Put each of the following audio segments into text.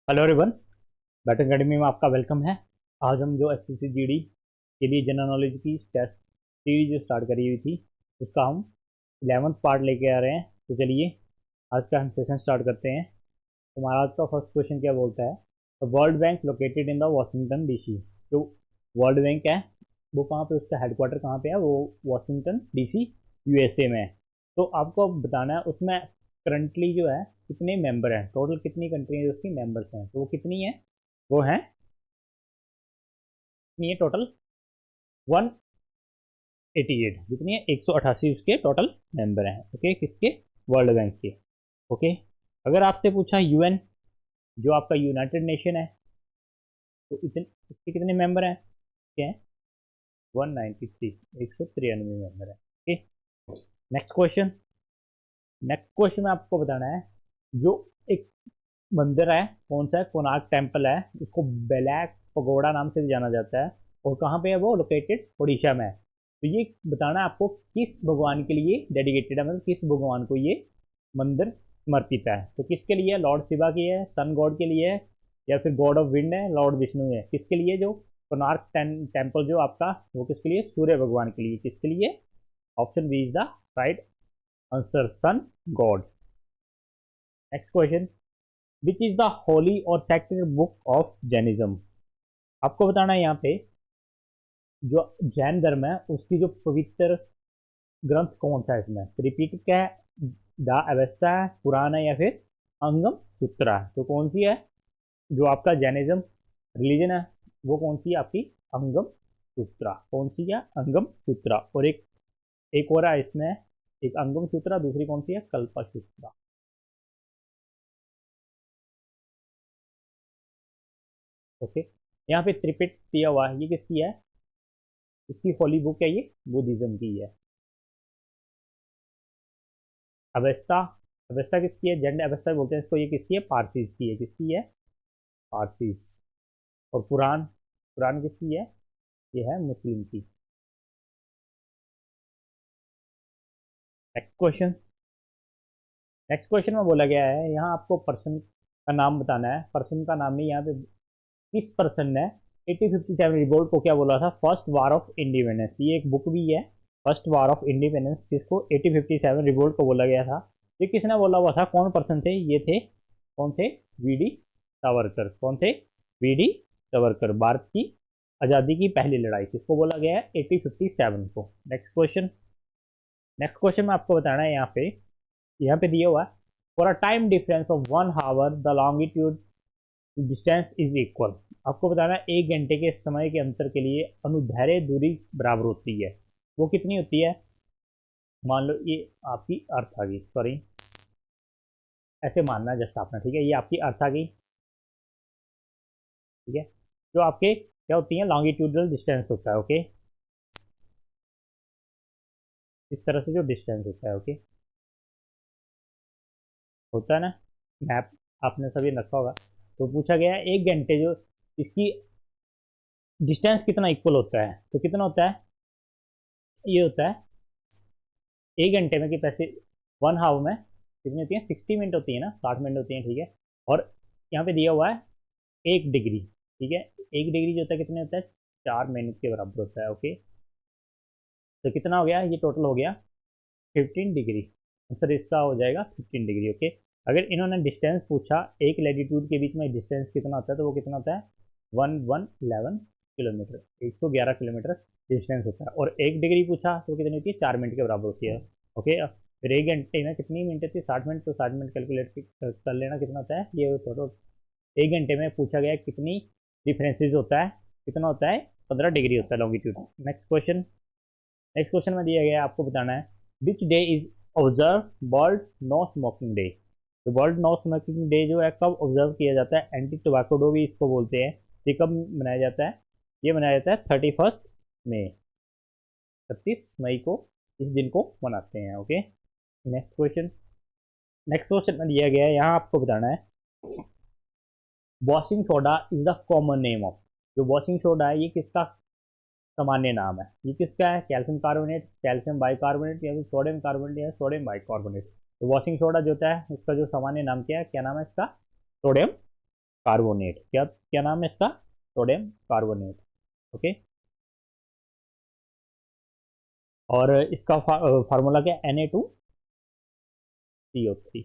Hello everyone. Baton academy में आपका welcome है। आज हम जो एसएससी जीडी के लिए जनरल नॉलेज की टेस्ट सीरीज जो स्टार्ट करी हुई थी उसका हम 11th पार्ट लेके आ रहे हैं। तो चलिए आज का हम सेशन स्टार्ट करते हैं। हमारा आज का फर्स्ट क्वेश्चन क्या बोलता है, the world bank located in the Washington DC. जो वर्ल्ड बैंक है वो कहाँ पे, उसका हेडक्वार्टर कहाँ पे है, वो वाशिंगटन डीसी यूएसए में है। तो आपको अब बताना है उसमें करंटली जो है कितने मेंबर हैं, टोटल कितनी कंट्रीज उसकी मेंबर्स हैं। तो वो कितनी है, वो है कितनी है टोटल 188, जितनी है 188 उसके टोटल मेंबर हैं। ओके, किसके, वर्ल्ड बैंक के। ओके, अगर आपसे पूछा यूएन, जो आपका यूनाइटेड नेशन है, तो इतने इसके कितने मेंबर हैं, क्या है 193, 193 मेंबर है। Okay, next question. Next question में आपको बताना है जो एक मंदिर है कौन सा है, कोणार्क टेम्पल है, इसको ब्लैक पगोड़ा नाम से भी जाना जाता है, और कहाँ पे है वो, लोकेटेड उड़ीसा में है। तो ये बताना है आपको किस भगवान के लिए डेडिकेटेड है, मतलब किस भगवान को ये मंदिर समर्पित है। तो किसके लिए है, लॉर्ड शिवा की है, सन गॉड के लिए है, या फिर गॉड ऑफ विंड है, लॉर्ड विष्णु है, किसके लिए जो कोणार्क टेम्पल जो आपका, वो किसके लिए, सूर्य भगवान के लिए, किसके लिए, option B is the right answer, son God. Next question, which is the holy और सेक्रेड बुक ऑफ जैनिज्म। आपको बताना है यहाँ पे जो जैन धर्म है उसकी जो पवित्र ग्रंथ कौन सा है इसमें, त्रिपिटक है, द अवेस्ता है, पुराण है, या फिर अंगम सूत्रा है। तो कौन सी है जो आपका जैनिज्म रिलीजन है, वो कौन सी है आपकी, अंगम सूत्रा। कौन सी है, अंगम सूत्रा। और एक एक और है इसमें, एक अंगम सूत्रा, दूसरी कौन सी है, कल्प सूत्रा। ओके, यहाँ पे त्रिपिट दिया हुआ है, ये किसकी है, इसकी होली बुक है, ये बुद्धिज्म की है। अवेस्ता, अवेस्ता किसकी है, जेंड अवेस्ता बोलते हैं इसको, ये किसकी है, पारसीस की है, किसकी है, पारसीस। और पुराण, पुराण किसकी है, ये है मुस्लिम की। Next question. नेक्स्ट क्वेश्चन में बोला गया है यहाँ आपको पर्सन का नाम बताना है, पर्सन का नाम नहीं, यहाँ पे किस पर्सन ने 1857 रिवोल्ट को क्या बोला था, फर्स्ट वार ऑफ इंडिपेंडेंस। ये एक बुक भी है, फर्स्ट वार ऑफ इंडिपेंडेंस, जिसको 1857 रिवोल्ट को बोला गया था। ये किसने बोला हुआ था, कौन पर्सन थे, ये थे कौन थे, वीडी सावरकर। कौन थे, वीडी सावरकर। भारत की आज़ादी की पहली लड़ाई किसको बोला गया है, 1857 को। Next question. नेक्स्ट क्वेश्चन में आपको बताना है यहाँ पे दिया हुआ है, for a time difference of 1 hour the longitude distance is equal. आपको बताना है 1 घंटे के समय के अंतर के लिए अनुदैर्ध्य दूरी बराबर होती है, वो कितनी होती है। मान लो ये आपकी अर्थ आ गई, सॉरी ऐसे मानना है जस्ट आपने, ठीक है, ये आपकी अर्थ आ गई, ठीक है। जो आपके क्या होती है, लॉन्गिट्यूडल डिस्टेंस होता है। ओके, इस तरह से जो डिस्टेंस होता है, ओके, होता है ना, मैप आपने सभी रखा होगा। तो पूछा गया है 1 घंटे जो इसकी डिस्टेंस कितना इक्वल होता है, तो कितना होता है, ये होता है 1 घंटे में कि पैसे 1 हावर में कितनी होती है, 60 मिनट होती है ना, 60 मिनट होती है, ठीक है। और यहाँ पे दिया हुआ है 1 डिग्री, ठीक है, 1 डिग्री जो होता है कितने होता है, 4 मिनट के बराबर होता है। ओके, तो कितना हो गया, ये टोटल हो गया 15 डिग्री। आंसर इसका हो जाएगा 15 डिग्री। ओके, अगर इन्होंने डिस्टेंस पूछा एक लेटीट्यूड के बीच में डिस्टेंस कितना होता है, तो वो कितना होता है 1111 किलोमीटर, 111 किलोमीटर डिस्टेंस होता है। और 1 डिग्री पूछा तो कितनी होती है, 4 मिनट के बराबर होती है। ओके, फिर 1 घंटे में कितनी मिनट होती है, 60 मिनट, तो 60 मिनट कैलकुलेट कर लेना कितना होता है, ये टोटल 1 घंटे में पूछा गया कितनी डिफरेंसेज होता है, कितना होता है 15 डिग्री होता है longitude. Next question. Next question में दिया गया है, आपको बताना है which day is observe world no smoking day. तो वर्ल्ड नो स्मोकिंग डे जो है कब ऑब्जर्व किया जाता है, एंटी टोबैको डे भी इसको बोलते हैं। ये कब मनाया जाता है, ये मनाया जाता है 31 मई, 31 मई को इस दिन को मनाते हैं। Okay, next question. Next question में दिया गया है यहाँ आपको बताना है washing soda is the common name of. जो वॉशिंग सोडा है ये किसका सामान्य नाम है, ये किसका है, कैल्शियम कार्बोनेट, कैल्शियम बाइकार्बोनेट, या फिर सोडियम कार्बोनेट, या सोडियम बाइकार्बोनेट। तो वॉशिंग सोडा जो होता है उसका जो सामान्य नाम क्या है, क्या नाम है इसका, सोडियम कार्बोनेट। क्या क्या नाम है इसका? Sodium carbonate. ओके, और इसका फार्मूला क्या? Na2CO3।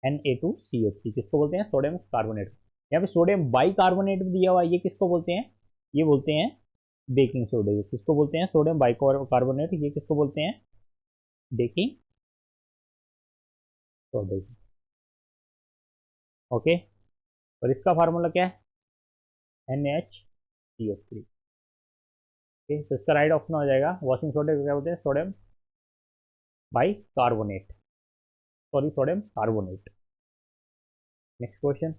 Na2CO3 किसको बोलते हैं? Sodium carbonate. यहाँ पे सोडियम बाई कार्बोनेट भी दिया हुआ है, ये किसको बोलते हैं? ये बोलते हैं बेकिंग सोडा। किसको बोलते हैं? Sodium by carbonate. ये किसको बोलते हैं? Baking soda. ओके, और इसका फार्मूला क्या है? NaCO3। ओके, तो इसका राइट ऑप्शन हो जाएगा वॉशिंग सोडा को क्या बोलते हैं? Sodium bicarbonate, sorry sodium carbonate. Next question.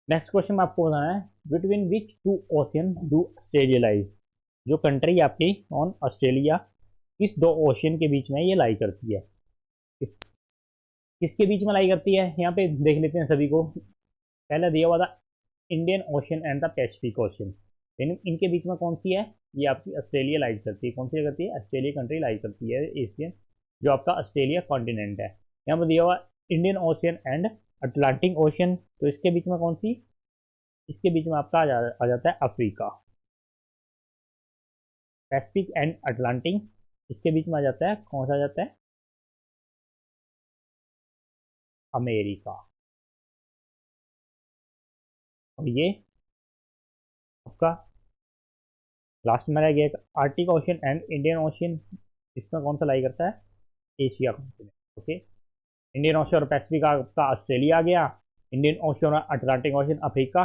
Next question में आपको बताना है between which two ocean do Australia lies. जो कंट्री आपकी ऑन ऑस्ट्रेलिया, किस दो ओशियन के बीच में ये लाई करती है? किसके बीच में लाई करती है? यहाँ पे देख लेते हैं सभी को। पहले दिया हुआ था Indian ocean and the Pacific ocean. इनके बीच में कौन सी है? ये आपकी ऑस्ट्रेलिया लाइज करती है। कौन सी करती है? ऑस्ट्रेलिया कंट्री लाइज करती है एशियन, जो आपका ऑस्ट्रेलिया कॉन्टिनेंट है। यहाँ पर दिया हुआ Indian ocean and Atlantic ocean, तो इसके बीच में कौन सी? इसके बीच में आपका आ जाता है अफ्रीका। पैसिफिक एंड अटलांटिक, इसके बीच में आ जाता है, कौन सा आ जाता है? अमेरिका। और ये आपका लास्ट में रह गया Arctic ocean and Indian ocean, इसमें कौन सा लाई करता है? Asia continent. Okay, Indian ocean और पैसिफिक आपका ऑस्ट्रेलिया आ गया, इंडियन ओशन और अटलांटिक ओशन अफ्रीका,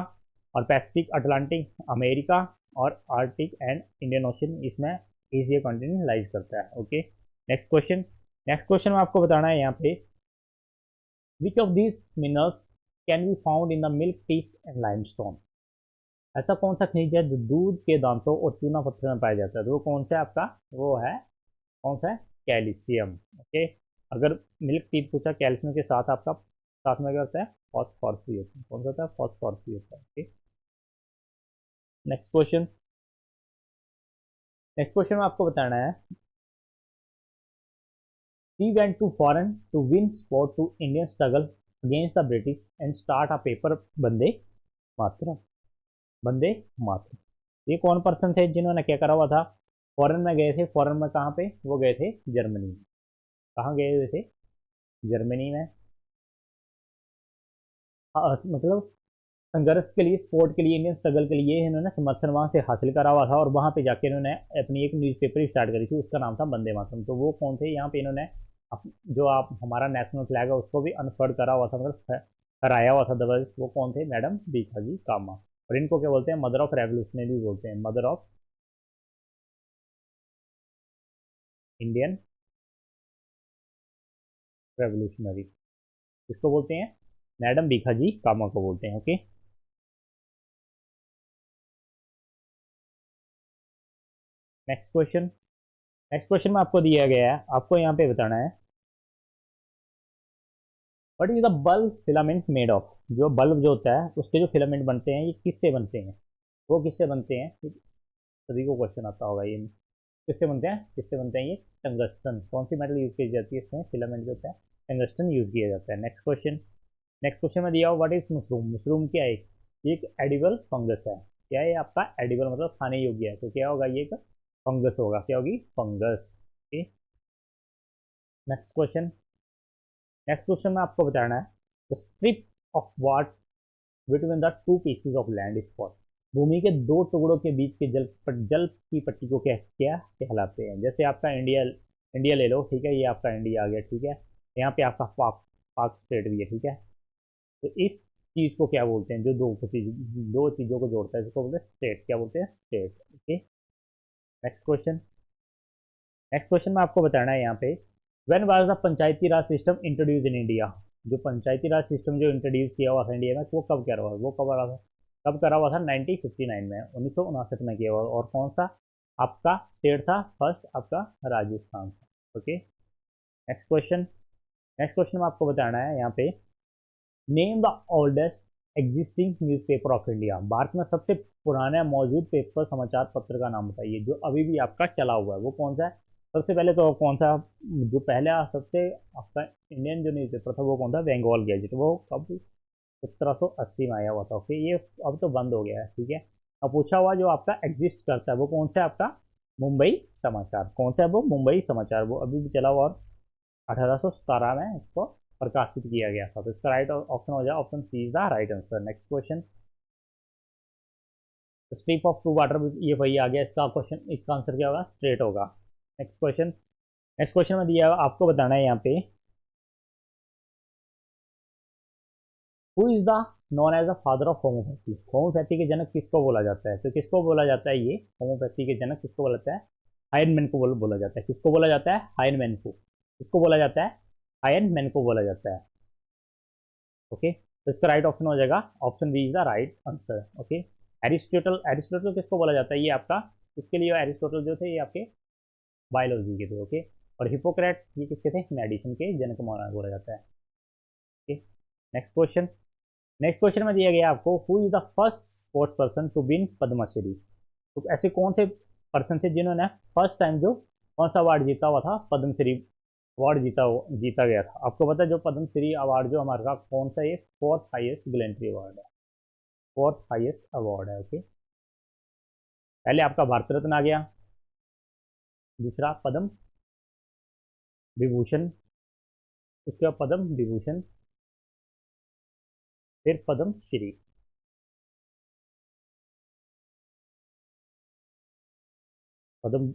और पैसिफिक अटलांटिक अमेरिका, और आर्टिक एंड इंडियन ओशन इसमें एशिया कॉन्टिनेंट लाइज करता है। Okay, next question. Next question में आपको बताना है यहाँ पे which of these minerals can be found in the milk teeth and limestone. ऐसा कौन सा खनिज है जो दूध के दांतों और चूना पत्थर में पाया जाता है? तो वो कौन सा है आपका? वो है, कौन सा है? कैल्शियम। ओके, अगर मिल्क टीथ पूछा, कैल्शियम के साथ आपका साथ में क्या होता है? फॉस्फोरस भी होता है। कौन सा होता है? फॉस्फोरस भी होता है। Okay, next question. Next question में आपको बताना है she went to foreign to win support to Indian struggle against the British and start a paper Vande Mataram. Vande Mataram, ये कौन पर्सन थे जिन्होंने क्या करा हुआ था? फॉरेन में गए थे। फॉरेन में कहाँ पे? वो गए थे जर्मनी में। कहाँ गए हुए थे? जर्मनी में। मतलब संघर्ष के लिए, स्पोर्ट के लिए, इंडियन स्ट्रगल के लिए इन्होंने समर्थन वहाँ से हासिल करा हुआ था, और वहाँ पे जाके इन्होंने अपनी एक न्यूज़पेपर स्टार्ट करी थी, उसका नाम था वंदे मातरम। तो वो कौन थे? यहाँ पे इन्होंने जो आप हमारा नेशनल फ्लैग है उसको भी अनफर्ड करा हुआ था, मतलब फहराया हुआ था दबा। वो कौन थे? मैडम भीखाजी कामा। और इनको क्या बोलते हैं? मदर ऑफ रेवोल्यूशनरी बोलते हैं, मदर ऑफ इंडियन रेवोल्यूशनरी। किसको बोलते हैं? मैडम भीखाजी कामा को बोलते हैं। Okay, next question. Next question में आपको दिया गया है, आपको यहाँ पे बताना है what is the bulb filament made of. जो बल्ब जो होता है उसके जो फिलामेंट बनते हैं, ये किससे बनते हैं? वो किससे बनते हैं? सभी को क्वेश्चन आता होगा ये। किससे बनते हैं? किससे बनते हैं ये? टंगस्टन। कौन सी मेटल यूज की जाती है इसमें? फिलामेंट जो होता है टंगस्टन यूज किया जाता है। Next question. नेक्स्ट क्वेश्चन में दिया हो व्हाट इज मशरूम। मशरूम क्या है? ये एक एडिबल फंगस है। क्या है आपका? एडिबल मतलब खाने योग्य है, तो क्या होगा? ये एक फंगस होगा। क्या होगी? Fungus. Okay, next question. Next question में आपको बताना है the strip of water between the two pieces of land spot. भूमि के दो टुकड़ों के बीच के जल की पट्टी को क्या क्या कहलाते हैं? जैसे आपका इंडिया, इंडिया ले लो, ठीक है, ये आपका इंडिया आ गया, ठीक है, यहाँ पे आपका पाक पाक स्टेट भी है, ठीक है। तो इस चीज को क्या बोलते हैं? जो दो चीजों को जोड़ता है इसको बोलते हैं स्टेट। क्या बोलते हैं? State. Okay, next question. Next question में आपको बताना है यहाँ पे when was the Panchayati Raj system introduce in India. जो पंचायती राज सिस्टम जो इंट्रोड्यूस किया हुआ था इंडिया में, वो कब करा हुआ? वो कब करा था? कब करा हुआ था? 1959 में, 1959 में किया हुआ। और कौन सा आपका स्टेट था? फर्स्ट आपका राजस्थान था। Okay, next question. Next question में आपको बताना है यहाँ पे name the oldest existing newspaper of India. Bharat में सबसे पुराना मौजूद पेपर, समाचार पत्र का नाम बताइए जो अभी भी आपका चला हुआ है। वो कौन सा है? सबसे पहले तो कौन सा जो पहला सबसे आपका इंडियन जो न्यूज़पेपर था वो कौन था? बंगाल गैजेट। वो कब 1780 में आया हुआ था। ओके, ये अब तो बंद हो गया है, ठीक है। अब पूछा हुआ जो आपका एग्जिस्ट करता है वो कौन सा है आपका, मुंबई समाचार। कौन सा है वो, मुंबई समाचार, वो अभी भी चला हुआ और 1817 में इसको प्रकाशित किया गया था। तो इसका राइट ऑप्शन हो जाए option C is the right answer. Next question, strip of two water, ये वही आ गया इसका क्वेश्चन, इसका आंसर क्या होगा, स्ट्रेट होगा। नेक्स्ट क्वेश्चन, नेक्स्ट क्वेश्चन में दिया आपको बताना है यहाँ पे, who is the known as the father of homeopathy. Homeopathy के जनक किसको बोला जाता है, तो किसको बोला जाता है, ये होम्योपैथी के जनक किसको बोला जाता है, हाइनमैन को बोला जाता है। किसको बोला जाता है, हाइनमैन को। किसको बोला जाता है, हाइनमैन को बोला जाता है। ओके, तो इसका राइट ऑप्शन हो जाएगा option B is the right answer. Okay, Aristotle, Aristotle किसको बोला जाता है, ये आपका, इसके लिए एरिस्टोटल जो थे ये आपके बायोलॉजी के थे। ओके, और हिपोक्रेट ये किसके थे, मेडिसिन के जनक माना बोला जाता है। Okay, next question, next question में दिया गया आपको, who is the first sports person to win Padmashri. तो ऐसे कौन से पर्सन थे जिन्होंने फर्स्ट टाइम जो कौन सा अवार्ड जीता हुआ था, पद्मश्री अवार्ड जीता गया था। आपको पता है जो पद्मश्री अवार्ड जो हमारा कौन सा, ये फोर्थ हाईएस्ट गैलेंट्री अवार्ड है, फोर्थ हाईएस्ट अवार्ड है। ओके, पहले आपका भारत रत्न आ गया, दूसरा पद्म विभूषण, उसके बाद पद्म विभूषण, फिर पद्म श्री। पद्म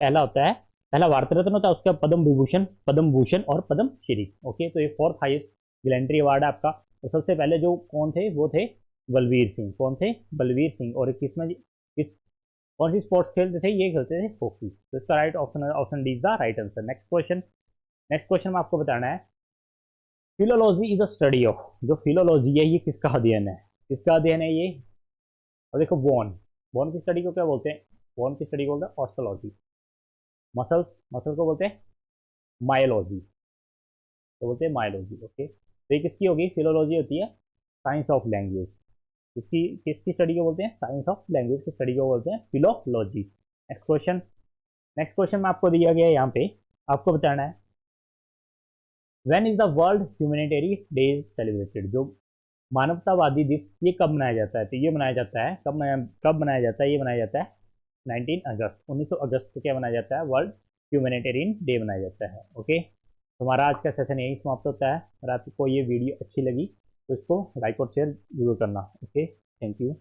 पहला होता है, पहला भारत रत्न होता है, उसके बाद पद्म विभूषण, पद्म भूषण और पद्म श्री। ओके, तो ये फोर्थ हाईएस्ट गैलेंट्री अवार्ड है आपका। तो सबसे पहले जो कौन थे वो थे बलवीर सिंह। कौन थे, बलवीर सिंह। और किसमें, किस कौन सी स्पोर्ट्स खेलते थे, ये खेलते थे हॉकी। तो इसका राइट ऑप्शन है option D is the right answer. Next question, next question में आपको बताना है, philology is the study of, जो फिलोलॉजी है ये किसका अध्ययन है, किसका अध्ययन है ये। और देखो बोन, बोन की स्टडी को क्या बोलते हैं, बोन की स्टडी को बोलते हैं ऑस्टोलॉजी। मसल्स, मसल को बोलते हैं मायोलॉजी, तो बोलते हैं मायोलॉजी। ओके, तो ये किसकी होगी, फिलोलॉजी होती है साइंस ऑफ लैंग्वेज। किसकी किसकी स्टडी को बोलते हैं, साइंस ऑफ लैंग्वेज की स्टडी को बोलते हैं philology. Next question, next question में आपको दिया गया है यहाँ पे, आपको बताना है, when is the world humanitarian day celebrated. जो मानवतावादी दिवस ये कब मनाया जाता है, तो ये मनाया जाता है कब मनाया जाता है, ये मनाया जाता है 19 अगस्त, 1900 अगस्त को क्या मनाया जाता है, वर्ल्ड ह्यूमैनिटेरियन डे मनाया जाता है। ओके, हमारा आज का सेशन यही समाप्त होता है। अगर आपको ये वीडियो अच्छी लगी तो इसको लाइक और शेयर जरूर करना। Okay, thank you.